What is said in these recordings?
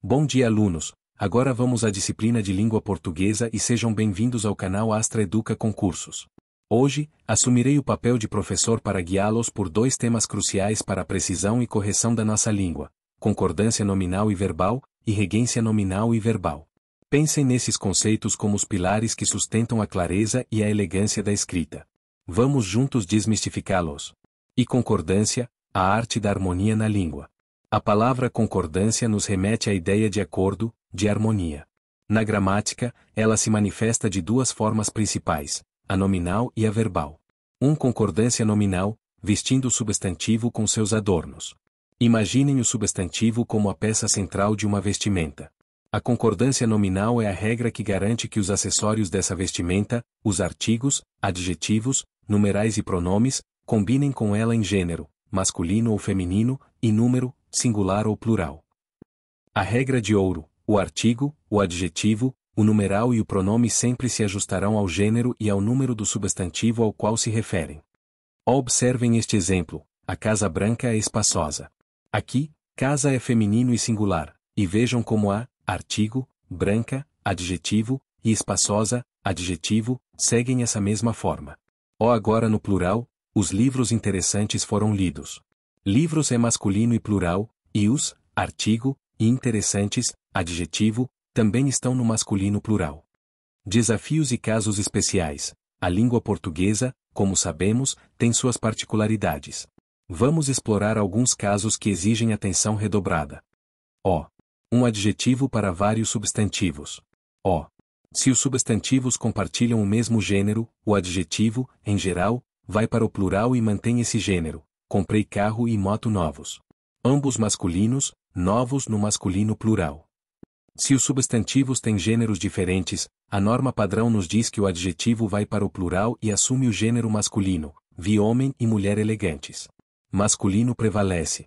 Bom dia, alunos. Agora vamos à disciplina de língua portuguesa e sejam bem-vindos ao canal Astra Educa Concursos. Hoje, assumirei o papel de professor para guiá-los por dois temas cruciais para a precisão e correção da nossa língua: concordância nominal e verbal, e regência nominal e verbal. Pensem nesses conceitos como os pilares que sustentam a clareza e a elegância da escrita. Vamos juntos desmistificá-los. E concordância, a arte da harmonia na língua. A palavra concordância nos remete à ideia de acordo, de harmonia. Na gramática, ela se manifesta de duas formas principais, a nominal e a verbal. Concordância nominal, vestindo o substantivo com seus adornos. Imaginem o substantivo como a peça central de uma vestimenta. A concordância nominal é a regra que garante que os acessórios dessa vestimenta, os artigos, adjetivos, numerais e pronomes, combinem com ela em gênero, masculino ou feminino, e número, singular ou plural. A regra de ouro: o artigo, o adjetivo, o numeral e o pronome sempre se ajustarão ao gênero e ao número do substantivo ao qual se referem. Observem este exemplo: a casa branca é espaçosa. Aqui, casa é feminino e singular, e vejam como a artigo, branca, adjetivo, e espaçosa, adjetivo, seguem essa mesma forma. Agora no plural, os livros interessantes foram lidos. Livros é masculino e plural, e os artigo e interessantes, adjetivo, também estão no masculino plural. Desafios e casos especiais. A língua portuguesa, como sabemos, tem suas particularidades. Vamos explorar alguns casos que exigem atenção redobrada. Um adjetivo para vários substantivos. Se os substantivos compartilham o mesmo gênero, o adjetivo, em geral, vai para o plural e mantém esse gênero. Comprei carro e moto novos. Ambos masculinos, novos no masculino plural. Se os substantivos têm gêneros diferentes, a norma padrão nos diz que o adjetivo vai para o plural e assume o gênero masculino, vi homem e mulher elegantes. Masculino prevalece.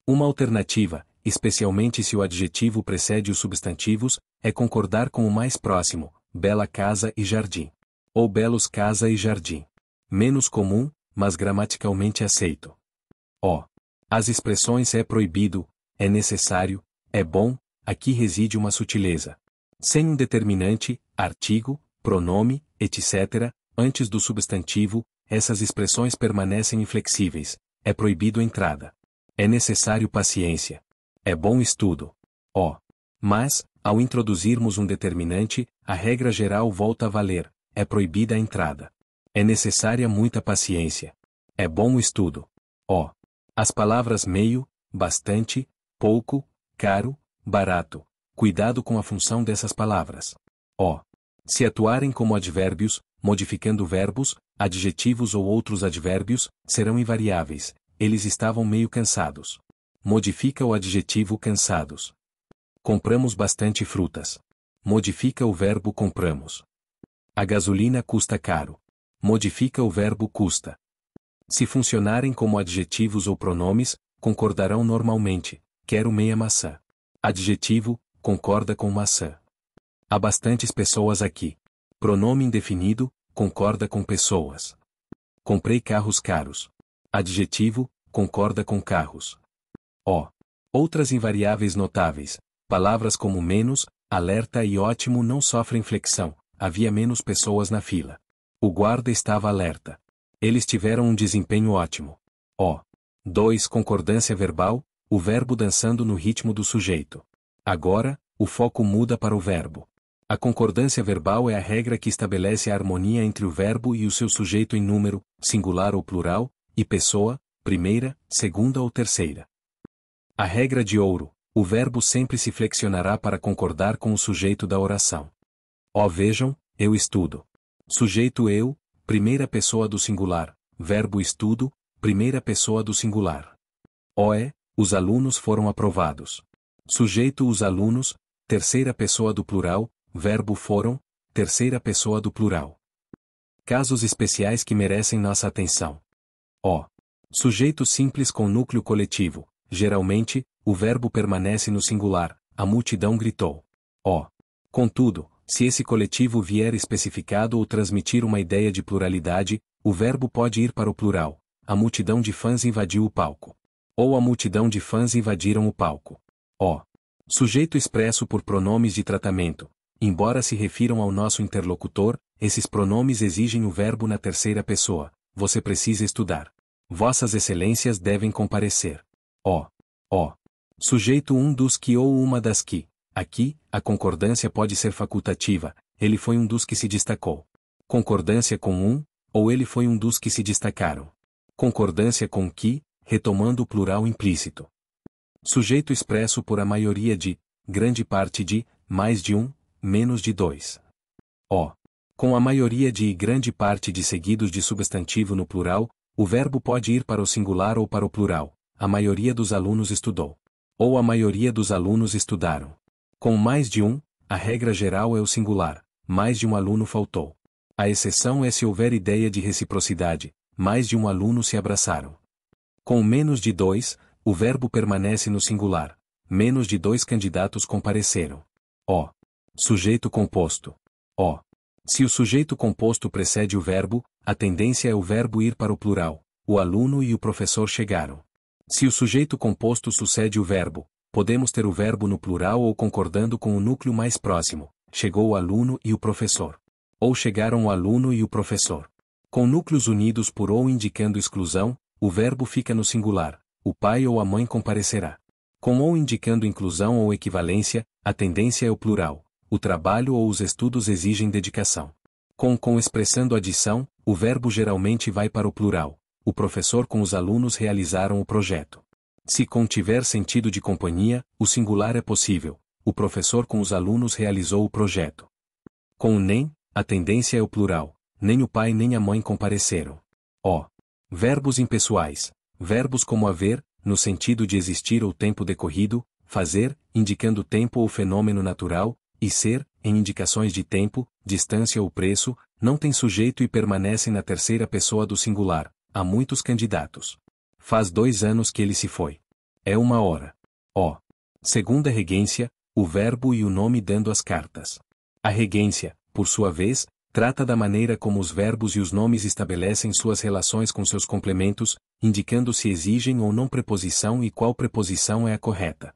Uma alternativa, especialmente se o adjetivo precede os substantivos, é concordar com o mais próximo, bela casa e jardim. Ou belos casa e jardim. Menos comum, mas gramaticalmente aceito. As expressões é proibido, é necessário, é bom, aqui reside uma sutileza. Sem um determinante, artigo, pronome, etc., antes do substantivo, essas expressões permanecem inflexíveis. É proibido entrada. É necessário paciência. É bom estudo. Mas, ao introduzirmos um determinante, a regra geral volta a valer. É proibida a entrada. É necessária muita paciência. É bom estudo. As palavras meio, bastante, pouco, caro, barato. Cuidado com a função dessas palavras. Se atuarem como advérbios, modificando verbos, adjetivos ou outros advérbios, serão invariáveis. Eles estavam meio cansados. Modifica o adjetivo cansados. Compramos bastante frutas. Modifica o verbo compramos. A gasolina custa caro. Modifica o verbo custa. Se funcionarem como adjetivos ou pronomes, concordarão normalmente. Quero meia maçã. Adjetivo, concorda com maçã. Há bastantes pessoas aqui. Pronome indefinido, concorda com pessoas. Comprei carros caros. Adjetivo, concorda com carros. Outras invariáveis notáveis. Palavras como menos, alerta e ótimo não sofrem flexão. Havia menos pessoas na fila. O guarda estava alerta. Eles tiveram um desempenho ótimo. 2. Concordância verbal, o verbo dançando no ritmo do sujeito. Agora, o foco muda para o verbo. A concordância verbal é a regra que estabelece a harmonia entre o verbo e o seu sujeito em número, singular ou plural, e pessoa, primeira, segunda ou terceira. A regra de ouro: o verbo sempre se flexionará para concordar com o sujeito da oração. Vejam, eu estudo. Sujeito eu, primeira pessoa do singular, verbo estudo, primeira pessoa do singular. Os alunos foram aprovados. Sujeito os alunos, terceira pessoa do plural, verbo foram, terceira pessoa do plural. Casos especiais que merecem nossa atenção. Sujeito simples com núcleo coletivo. Geralmente, o verbo permanece no singular, a multidão gritou. Contudo, se esse coletivo vier especificado ou transmitir uma ideia de pluralidade, o verbo pode ir para o plural. A multidão de fãs invadiu o palco. Ou a multidão de fãs invadiram o palco. Sujeito expresso por pronomes de tratamento. Embora se refiram ao nosso interlocutor, esses pronomes exigem o verbo na terceira pessoa. Você precisa estudar. Vossas excelências devem comparecer. Ó. Sujeito um dos que ou uma das que. Aqui, a concordância pode ser facultativa. Ele foi um dos que se destacou. Concordância com um, ou ele foi um dos que se destacaram. Concordância com que, retomando o plural implícito. Sujeito expresso por a maioria de, grande parte de, mais de um, menos de dois. Ó. Com a maioria de e grande parte de seguidos de substantivo no plural, o verbo pode ir para o singular ou para o plural. A maioria dos alunos estudou. Ou a maioria dos alunos estudaram. Com mais de um, a regra geral é o singular. Mais de um aluno faltou. A exceção é se houver ideia de reciprocidade. Mais de um aluno se abraçaram. Com menos de dois, o verbo permanece no singular. Menos de dois candidatos compareceram. Ó. Sujeito composto. Ó. Se o sujeito composto precede o verbo, a tendência é o verbo ir para o plural. O aluno e o professor chegaram. Se o sujeito composto sucede o verbo, podemos ter o verbo no plural ou concordando com o núcleo mais próximo. Chegou o aluno e o professor. Ou chegaram o aluno e o professor. Com núcleos unidos por ou indicando exclusão, o verbo fica no singular. O pai ou a mãe comparecerá. Com ou indicando inclusão ou equivalência, a tendência é o plural. O trabalho ou os estudos exigem dedicação. Com expressando adição, o verbo geralmente vai para o plural. O professor com os alunos realizaram o projeto. Se contiver sentido de companhia, o singular é possível. O professor com os alunos realizou o projeto. Com o nem, a tendência é o plural. Nem o pai nem a mãe compareceram. Ó. Verbos impessoais. Verbos como haver, no sentido de existir ou tempo decorrido, fazer, indicando tempo ou fenômeno natural, e ser, em indicações de tempo, distância ou preço, não tem sujeito e permanecem na terceira pessoa do singular. Há muitos candidatos. Faz 2 anos que ele se foi. É 1 hora. Ó. Segunda regência, o verbo e o nome dando as cartas. A regência, por sua vez, trata da maneira como os verbos e os nomes estabelecem suas relações com seus complementos, indicando se exigem ou não preposição e qual preposição é a correta.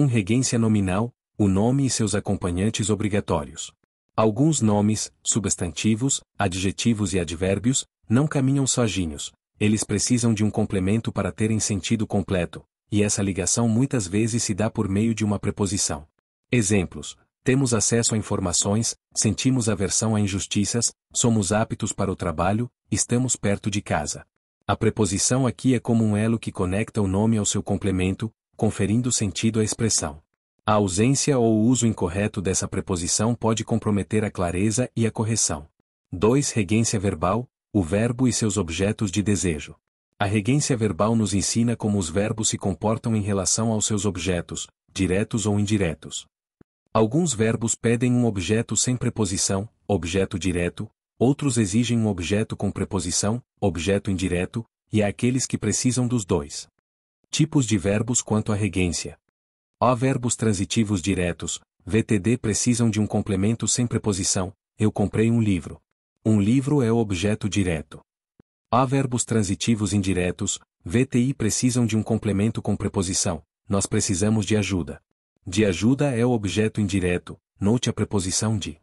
Regência nominal, o nome e seus acompanhantes obrigatórios. Alguns nomes, substantivos, adjetivos e advérbios, não caminham sozinhos. Eles precisam de um complemento para terem sentido completo, e essa ligação muitas vezes se dá por meio de uma preposição. Exemplos: temos acesso a informações, sentimos aversão a injustiças, somos aptos para o trabalho, estamos perto de casa. A preposição aqui é como um elo que conecta o nome ao seu complemento, conferindo sentido à expressão. A ausência ou o uso incorreto dessa preposição pode comprometer a clareza e a correção. 2. Regência verbal, o verbo e seus objetos de desejo. A regência verbal nos ensina como os verbos se comportam em relação aos seus objetos, diretos ou indiretos. Alguns verbos pedem um objeto sem preposição, objeto direto, outros exigem um objeto com preposição, objeto indireto, e há aqueles que precisam dos dois. Tipos de verbos quanto à regência. Verbos transitivos diretos, VTD precisam de um complemento sem preposição, eu comprei um livro. Um livro é o objeto direto. Verbos transitivos indiretos, VTI precisam de um complemento com preposição, nós precisamos de ajuda. De ajuda é o objeto indireto, note a preposição de.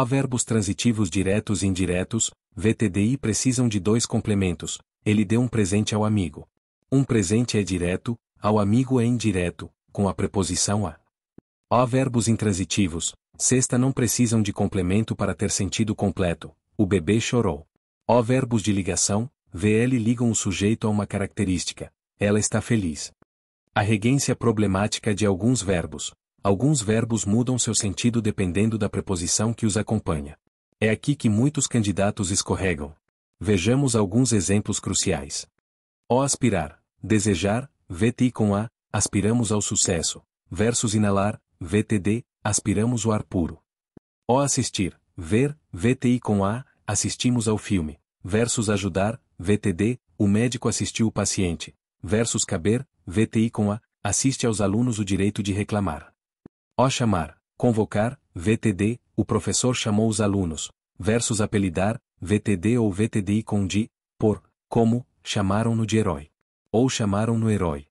Verbos transitivos diretos e indiretos, VTDI precisam de 2 complementos, ele deu um presente ao amigo. Um presente é direto, ao amigo é indireto, com a preposição a. Verbos intransitivos, sexta não precisam de complemento para ter sentido completo, o bebê chorou. Verbos de ligação, VL ligam o sujeito a uma característica, ela está feliz. A regência problemática de alguns verbos. Alguns verbos mudam seu sentido dependendo da preposição que os acompanha. É aqui que muitos candidatos escorregam. Vejamos alguns exemplos cruciais. Aspirar, desejar, VTI com a, aspiramos ao sucesso, versus inalar, VTD, aspiramos o ar puro. Assistir, ver, VTI com a, assistimos ao filme, versus ajudar, VTD, o médico assistiu o paciente, versus caber, VTI com a, assiste aos alunos o direito de reclamar. Chamar, convocar, VTD, o professor chamou os alunos, versus apelidar, VTD ou VTDI com de, por, como, chamaram-no de herói. Ou chamaram-no herói.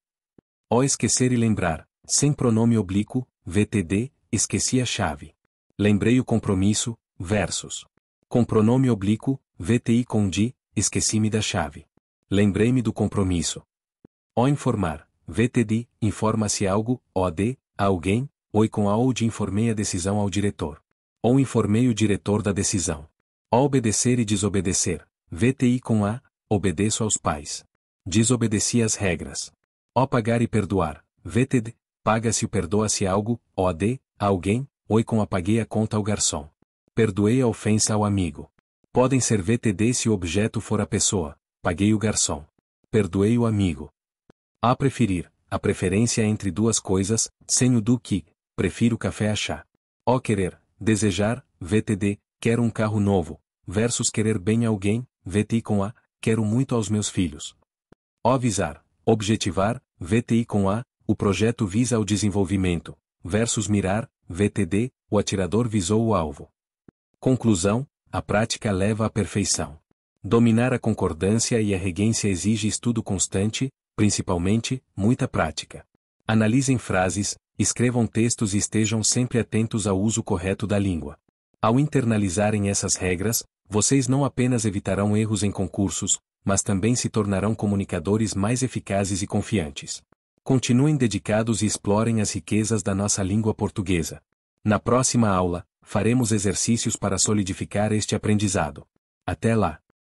Esquecer e lembrar, Sem pronome oblíquo, VTD, esqueci a chave. Lembrei o compromisso, versus. Com pronome oblíquo, VTI com de, esqueci-me da chave. Lembrei-me do compromisso. O informar, VTD, informa-se algo, OD, a alguém, oi com a ou de informei a decisão ao diretor. Ou informei o diretor da decisão. O obedecer e desobedecer, VTI com a, obedeço aos pais. Desobedeci às regras. O pagar e perdoar, VTD, paga-se ou perdoa-se algo, OD, a alguém, oi com a paguei a conta ao garçom. Perdoei a ofensa ao amigo. Podem ser VTD se o objeto for a pessoa, paguei o garçom. Perdoei o amigo. A preferir, a preferência entre duas coisas, sem o do que, prefiro café a chá. O querer, desejar, VTD, quero um carro novo, versus querer bem a alguém, VTI com a, quero muito aos meus filhos. O visar, objetivar, VTI com a, o projeto visa ao desenvolvimento, versus mirar, VTD, o atirador visou o alvo. Conclusão, a prática leva à perfeição. Dominar a concordância e a regência exige estudo constante, principalmente, muita prática. Analisem frases, escrevam textos e estejam sempre atentos ao uso correto da língua. Ao internalizarem essas regras, vocês não apenas evitarão erros em concursos, mas também se tornarão comunicadores mais eficazes e confiantes. Continuem dedicados e explorem as riquezas da nossa língua portuguesa. Na próxima aula, faremos exercícios para solidificar este aprendizado. Até lá!